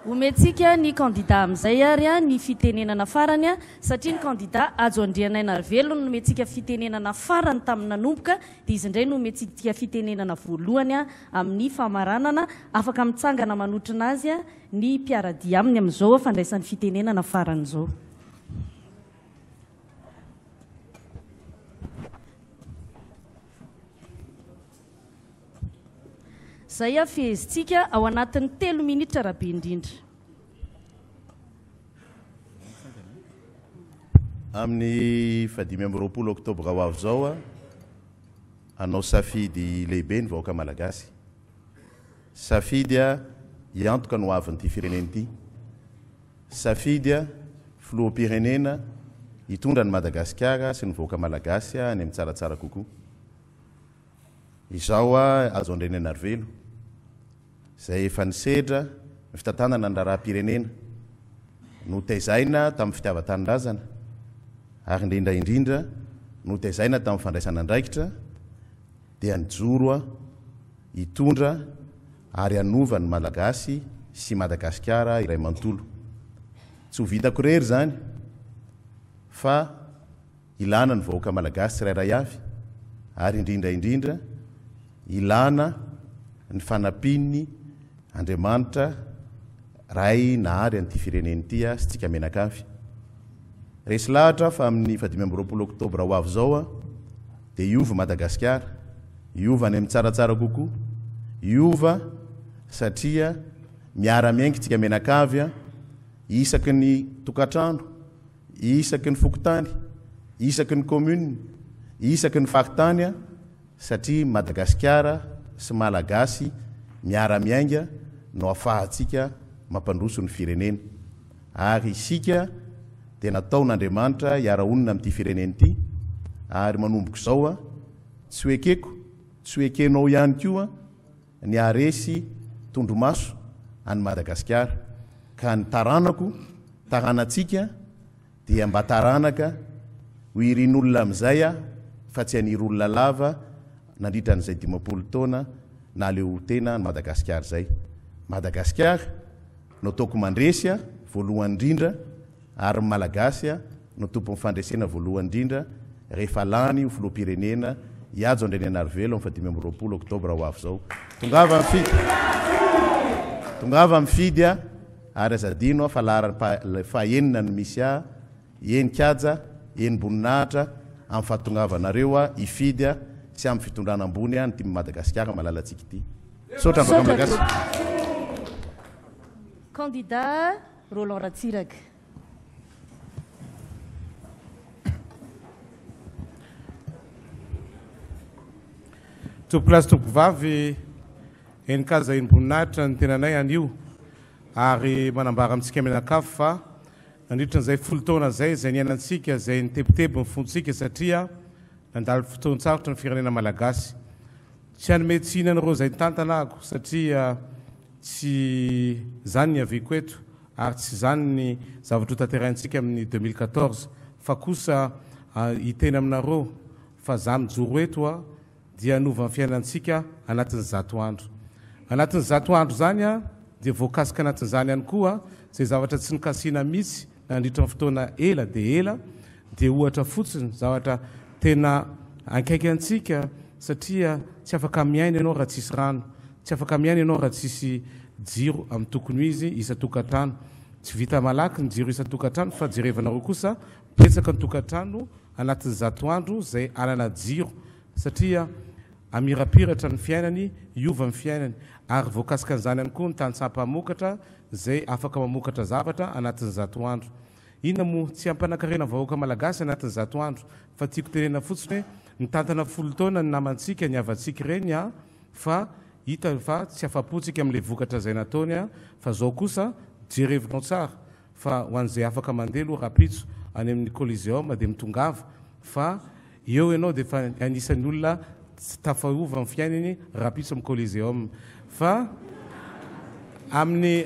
Omentsika ny candidat amin'izay ary ny fitenenana farany satria ny candidat Ajo Andriananarivelo no omentsika fitenenana farany tamin'ny nanomboka dia izy indray no omentsika fitenenana voalohany amin'ny famaranana afaka mitsangana manotrina azy ny mpiaradia aminy amin'izao fandraisan'ny fitenenana farany izao. Zay fehezintsika ao anatin'ny 3 minitra rabe indrindra. Amin'ny 20 oktobra ho avy zao anao safidy lehibe ny vahoaka malagasy. Safidy hiantoka no avin'ity firenena ity. Safidy filoham-pirenena hitondra ny Madagasikara sy ny vahoaka malagasy any amin'ny tsaratsara kokoa. Izao Ajo Andriananarivelo zay efa nisedra ny fitantanana ny raharaham-pirenena no taizaina tamin'ny fitiavan-tanindrazana ary indrindra no taizaina tamin'ny fandraisana andraikitra dia nijoro hitondra ary hanova ny malagasy sy Madagasikara iray manontolo. Tsy ho vitako rery zany fa ilana ny vahoaka malagasy tsirairay avy ary indrindra ilana ny fanapin'ny Andriamanitra ray nahary an'ity firenena ity sy tsika menakavy. Resy lahatra fa amin'ny 20 oktobra ho avy zao dia hiova Madagasikara, hiova any amin'ny tsaratsara kokoa, hiova satria miara-miainga tsika menakavy isaky ny tokantrano, isaky ny fokontany, isaky ny commune, isaky ny faritany satria Madagasikara sy Malagasy miara-miainga no ahafahantsika mampandroso ny firenena. Ary isika dia nataon'Andriamanitra hiara-onina amin'ity firenena ity ary manomboka izao tsy hoekeko, tsy hoekenao ihany koa ny haresy tondromaso any Madagasikara ka ny taranako, taranantsika dia mba taranaka ho irin'olona amin'izay fa tsy haniry olona lava nandritra n'izay 50 taona na leo tena ny Madagasikara zay. Madagasikara no toko mandresy voalohany indrindra ary malagasy no tompon'ny fandresena voalohany indrindra rehefa lany ho filoham-pirenena Ajo Andriananarivelo amin'ny 20 oktobra ho avy zao. Tongava mifidy ary azadino fa fahenina ny misy enin-kaja, enim-boninahitra amin'ny fahatongavanareo hifidy sy amin'ny fitondrana ambony ny team Madagasikara malalatsika ity. Sotra Malagasy. Candidat Roland Ratsiraka. Tompolasy tompovavy enin-kaja enim-boninahitra ny tenanay anio ary manambara amintsika menakavy fa nandritra n'izay 10 taona zay niainantsika zay nitebotebo ny fontsika satria nandalo fotoan-tsarotra ny firenena malagasy. Tsy hanome tsinan'ireo zay tantanako satria tsy zany ny haviko eto ary tsy zany ny zavatra ho tanterahintsika amin'ny 2014 fa kosa hiteny aminareo fa za mijoro eto dia hanova ny fiainantsika anatin'ny 100 andro. Anatin'ny 100 andro zany dia voakasika anatin'izany ihany koa zay zavatra tsy nikasiana mihitsy nandritra ny fotoana ela dia ela dia ohatra fotsiny zavatra tena ankaiky antsika satria tsy afaka miaina ianao raha tsisy rano, tsy afaka miaina ianao raha tsisy jiro amin'ny tokony izy isa-tokantrano. Tsy vita malaky ny jiro isa-tokantrano fa jerevanareo kosa betsaka ny tokantrano anatin'ny 100 andro zay anana jiro satria amirapiratra ny fiainany, iova ny fiainany ary voakasika an'izany ihany koa ny tany-tsampamokatra zay afaka mamokatra zavatra anatin'ny 100 andro. Inona moa tsy ampanankarena vahoaka malagasy anatin'ny 100 andro fa tiako tenena fotsiny ny tantana 10 taona ny namantsika ny havantsika reny fa hita fa tsy afapotsika amin'ilay vokatra zay nataony fa zao kosa jerevinao tsara fa ho an'izay afaka mandelo rapitso any amin'ny Coliseum dia mitongava fa eo ianao dia fa anisan'ny olona tafahova amin'ny fiainany rapitso amin'ny Coliseum fa amin'ny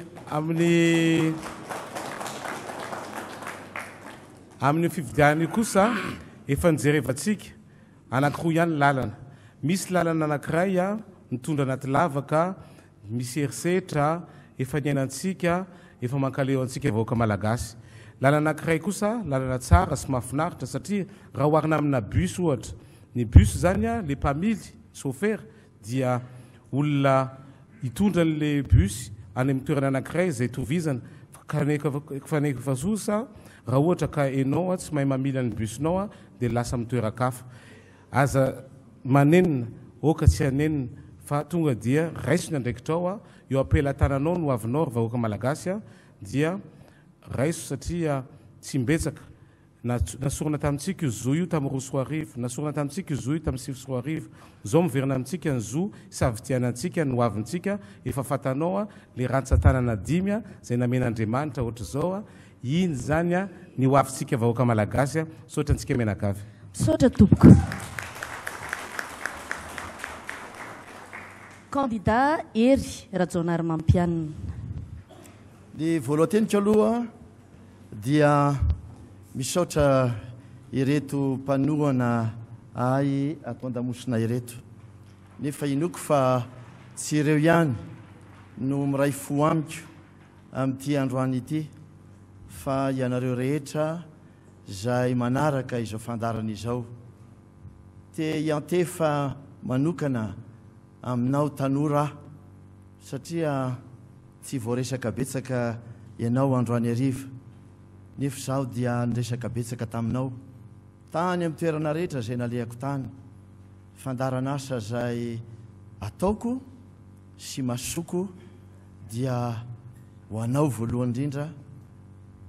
fividiany kosa efa nijerevantsika anankiroa ihany lalana. Misy lalana anankiray mitondra anaty lavaka misy herisetra efa niainantsika efa mankaleo antsika vahoaka malagasy. Lalana anankiray kosa lalana tsara sy mahafinaritra satria raha oharina amina bus ohatra, ny bus zany a le mpamily chauffeur dia olona hitondra le bus any amin'ny toerana anankiray izay tovizana kanefa fazosa raha ohatra ka enao tsy mahay mamily ny busnao a dia lasa amin'ny toerakafa. Aza manenina oka tsy hanenina fa tonga dia raisina ndraikitrao a eo ampelantananao no avinao ry vahoaka malagasy a dia raiso satria tsy mbetsaka nasorana tamintsika io zo io tamin'ny 4 nasorana tamintsika io zo io tamin'ny 6 zao miverina amintsika ny zo savitianantsika no avintsika efa fatanao a le rantsan-tanana 5 zay namen'Andriamanitra ohatra zao a iny zany a ny hoavintsika vahoaka malagasy a sotra antsika menakavy. Sotra tompoko. Candidat Hery Rajaonary Mampianina. Ny voalohanteniko aloha dia misaotra ireto mpanohana ay atao-damosina ireto. Nefa inoko fa tsy ireo ihany no miray fo amiko amin'ity androany ity fa ianareo rehetra zay manaraka izao fandarana izao. Te iantefa manokana aminao tanora satria tsy voaresaka betsaka ianao androany ariva, nefa zaho dia niresaka betsaka taminao tany amin'ny toerana rehetra zay nalehako tany. Fandarana asa zay ataoko sy masoko dia ho anao voalohany indrindra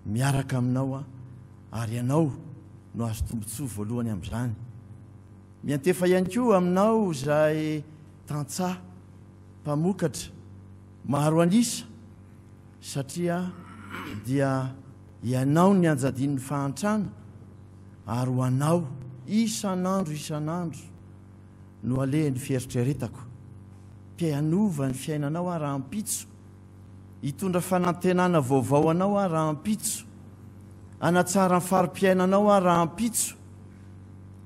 miaraka aminao a, ary ianao no azo tombontsoa voalohany amin'izany. Miantefa ihany koa aminao zay tantsaha mpamokatra maro anisa satria dia ianao ny anjadin'ny fahantrana ary ho anao isan'andro no alehan'ny fieritreretako mpianova ny fiainanao a raha ampitso, hitondra fanantenana vaovao anao a raha ampitso, anatsara ny fari-piainanao a raha ampitso.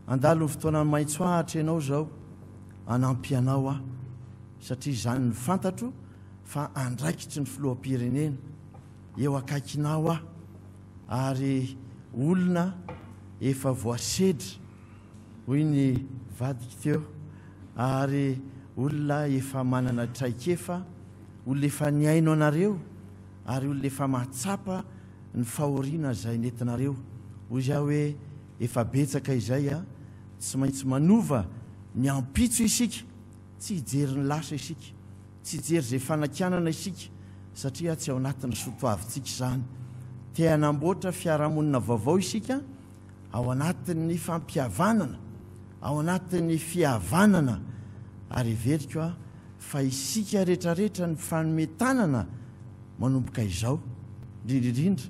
Andalo ny fotoana maitso ahatra ianao zao anampy anao a satria zany ny fantatro fa andraikitry ny filoham-pirenena eo akaikinao a, ary olona efa voasedra hoy ny vadika teo, ary olona efa manana traikefa, olona efa niaino anareo, ary olona efa mahatsapa ny fahoriana zay nentinareo. Hoy zaho hoe efa betsaka izay a, tsy maintsy manova ny ampitso isika, tsy hijery ny lasa isika, tsy hijery zay fanakanana isika satria tsy ao anatin'ny sotoavintsika izany. Te hanamboatra fiarahamonina vaovao isika ao anatin'ny fampihavanana, ao anatin'ny fihavanana, ary veriko a fa isika rehetrarehetra ny fanometanana manomboka izao indrindrindrindra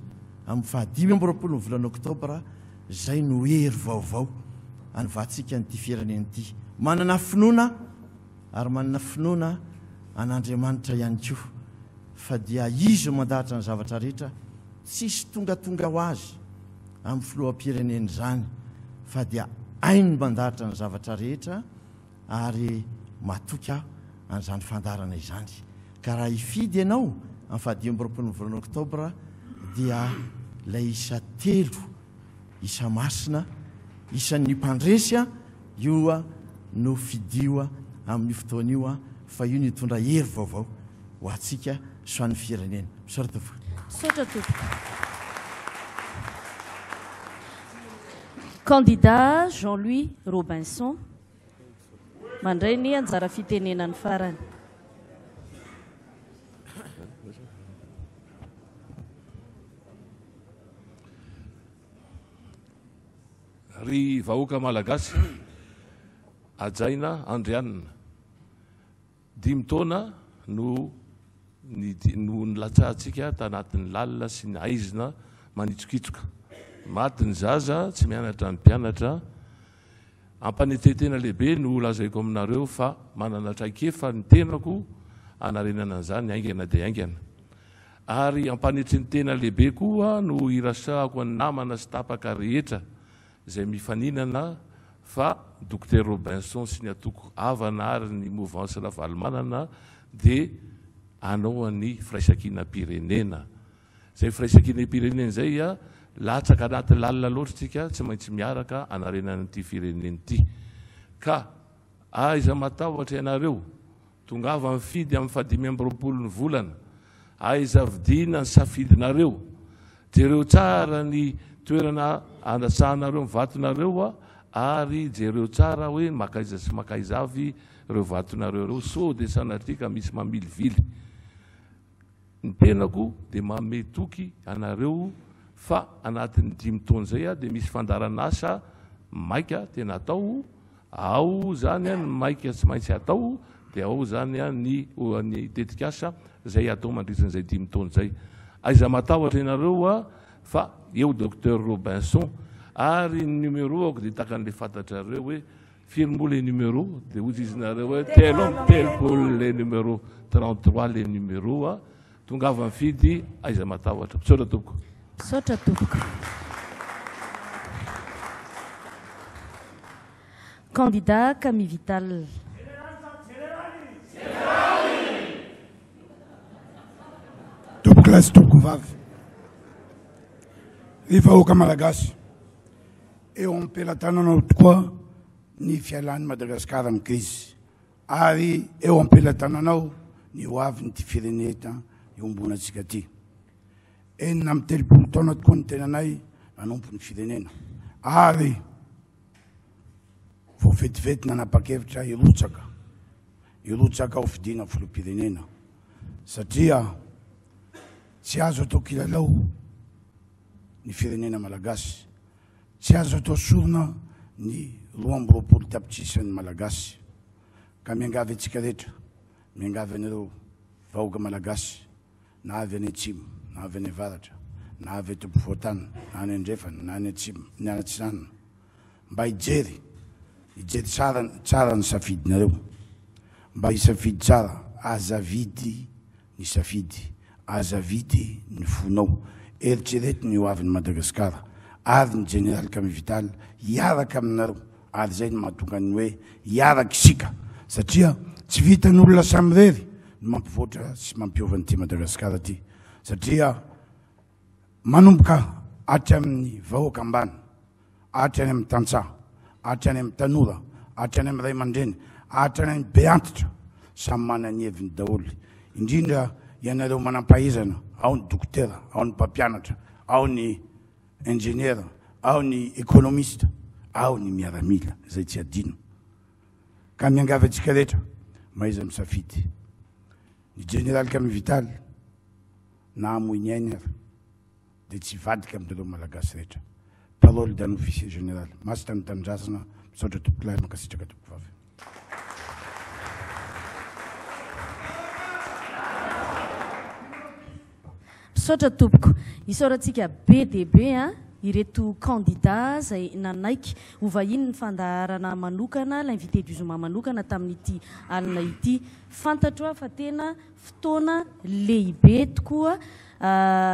amin'ny 25 volana oktobra zay no hery vaovao anivatsika nyity firenena ity. Manana finoana ary manana finoana an'Andriamanitra ihany koa fa dia izy mandahatra ny zavatra rehetra, tsisy tongatonga ho azy amin'ny filoham-pirenena zany fa dia ainy mandahatra ny zavatra rehetra ary matoka an'izany fandarana izany. Ka raha hifidy ianao amin'ny 25 volana oktobra dia ilay isa 3 isa masina isan'ny mpandresy io a no fidioa amin'ny fotoana io a fa io nitondra hery vaovao ho atsika soan'ny firenena. Misaotra tompoko. Candidat Jean-Louis Robinson mandray ny anjara fitenenany farany. Ry vahoaka malagasy ajaina andrianina 5 taona no nilatsahantsika tanatin'ny lalina sy ny aizina manitsokitsoka. Maty ny zaza tsy mianatra ny mpianatra, ampanetentena lehibe no lazaiko aminareo fa manana traikefa ny tenako anarenana an'izany aingana dia aingana. Ary ampanetentena lehibe koa no irasahako ny namana sy tapaka rehetra zay mifaninana fa Dr Robinson sy ny atoko havana ary ny mouvance la Valmanana dia anao ny firaisankina pirenena zay firaisankiny pireneny zay a latsaka anaty lalina loatra tsika tsy maintsy miaraka anarenanyity fireneny ity ka aiza matahotra ianareo tongava mifidy amin'ny 5 ny volana aiza vidina ny safidinareo jereo tsara ny toerana anasahanareo mivatonareo ary jereo tsara hoe makaiza sy makaizavy reo vatonareo reo so de sanatrika misy mamilivily ny tenako de mametoky anareo fa anatin'ny 5 taona zay de misy fandaranasa maika tena atao ao zany ny maika tsy maintsy atao de ao zany ny tetikasa zay atao mandrisan'izay 5 taona zay aiza matahotra ianareo fa eo docteur Robinson ary numéro ako de takan'le fantatrareo hoe firmo les numéros de ozy izy nareo hoe tel pour les numéros 33 les numéros tongava mifidy aiza matahotra misaotra tompoko misaotra tompoko candidat Camille Vital. Classe tompoko vavy ny vahoaka malagasy eo am-pelatananao tokoa ny fialan'ny Madagasikara amin'ny krizy ary eo am-pelatananao ny hoavy ny ty firenena iombonantsika ty 4 taona tokoa ny tenanay nanompo ny firenena ary vao vetivety nanapa-kevitra irotsaka ho fidina filoham-pirenena satria tsy azo atao kilalao ny firenena malagasy tsy azo atao sorona ny 20 tapitrisan'ny malagasy ka miangavy antsika rehetra miangavy anareo vahoaka malagasy na avy any atsimo na avy any avaratra na avy atompovoatany na any andrefana na any atsimo ny anatsinanana mba hijery tsara ny safidinareo mba hisafidy tsara azavidy ny safidy azavidy ny fonao eritrereto ny hoavin'ny Madagasikara ary ny général Camille Vital hiaraka aminareo ary zay ny mahatongany hoe hiaraka isika satria tsy vitan'olona samy rery ny mampivoatra sy mampiovany ty Madagasikara ty satria manomboka atry amin'ny vahoaka ambany atry any amin'ny tantsaha atry any amin'ny tanora atry any amin'ny ray aman-dreny atry any amin'ny be antitra samy mana ny heviny daholo indrindra ianareo manam-pahaizana ao ny dokotera ao ny mpampianatra ao ny ingénieur ao ny économiste ao ny miaramila zay tsy adino ka miangavy antsika rehetra maiza misafidy ny général Camille Vital na amoiny ainy ary de tsy vadika amin'ireo malagasy rehetra parole d'un officier général masita ny tanindrazana misaotra tompokilay makasitraka tompoko vavy misaotra tompoko isaorantsika be dia be ireto candidat zay nanaiky ho vahiny ny fandaharana manokana l'invité du jour manokana tamin'ity alina ity fantatro fa tena fotoana lehibe tokoa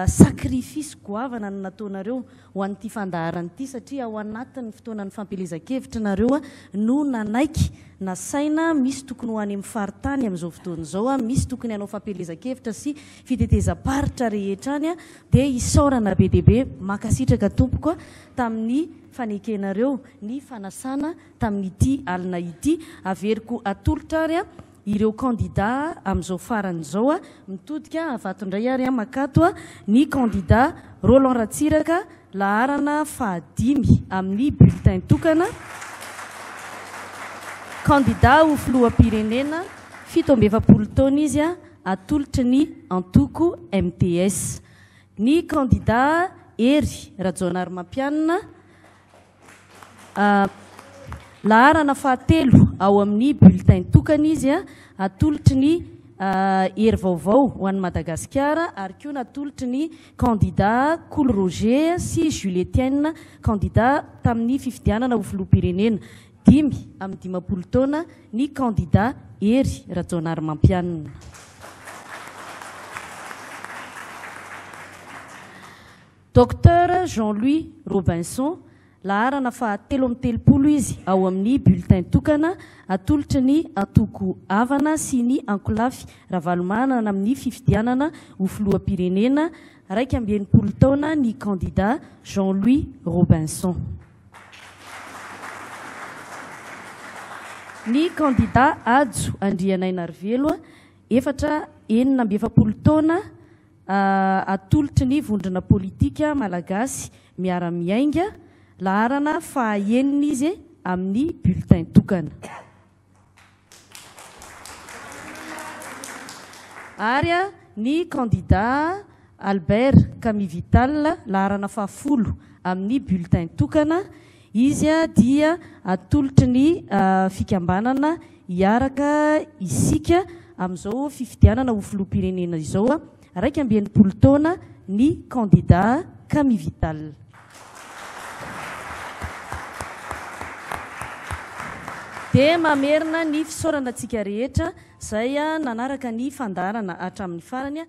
sacrifice goavana no nataonareo ho an'ity fandaharana ity satria ao anatin'ny fotoanan'ny fampelezan-kevitranareo no nanaiky na saina misy tokony ho any amin'ny faritany amin'izao fotoana izao misy tokony hanao fampelezan-kevitra sy fiteteza-paritra rehetra any dia isaorana be dia be makasitraka tompoko tamin'ny fanekenareo ny fanasana tamin'ity alina ity averiko atolotra ary ireo candidat amin'izao faran'izao mitodika avatondray ary makato ny candidat Roland Ratsiraka laharana 5 amin'ny bulletin tokana candidat ho filoham-pirenena 17 taona izy atolotry ny antoko MTS ny candidat Hery Rajaonarimampianina laharana 7 ao amin'ny bulletin tokana izy atolotry ny hery vaovao ho an'ny Madagasikara ary koa natolotry ny candidat Cool Roger sy Julietienne candidat tamin'ny fifidianana ho filoham-pirenena 5 amin'ny 20 taona ny candidat Hery Rajaonarimampianina. Docteur Jean-Louis Robinson laharana fa 3 izy ao amin'ny bulletin tokana atolotra ny atoko avana sy ny ankolafy ravalomanana amin'ny fifidianana ho filoham-pirenena 19 taona ny candidat Jean-Louis Robinson. Ny candidat Adzo Andrianainarivelo 47 taona atolotra ny vondrona politika malagasy miara-miainga laharana fahaenina izy amin'ny bulletin tokana. Ary ny candidat Albert Camivital laharana fahafolo amin'ny bulletin tokana izy dia atolotra ny fikambanana hiaraka isika amin'izao fifidianana ho filoham-pirenena izao 19 taona ny candidat Camivital. Dia mamerina ny fisaorana antsika rehetra izay nanaraka ny fandarana hatramin'ny farany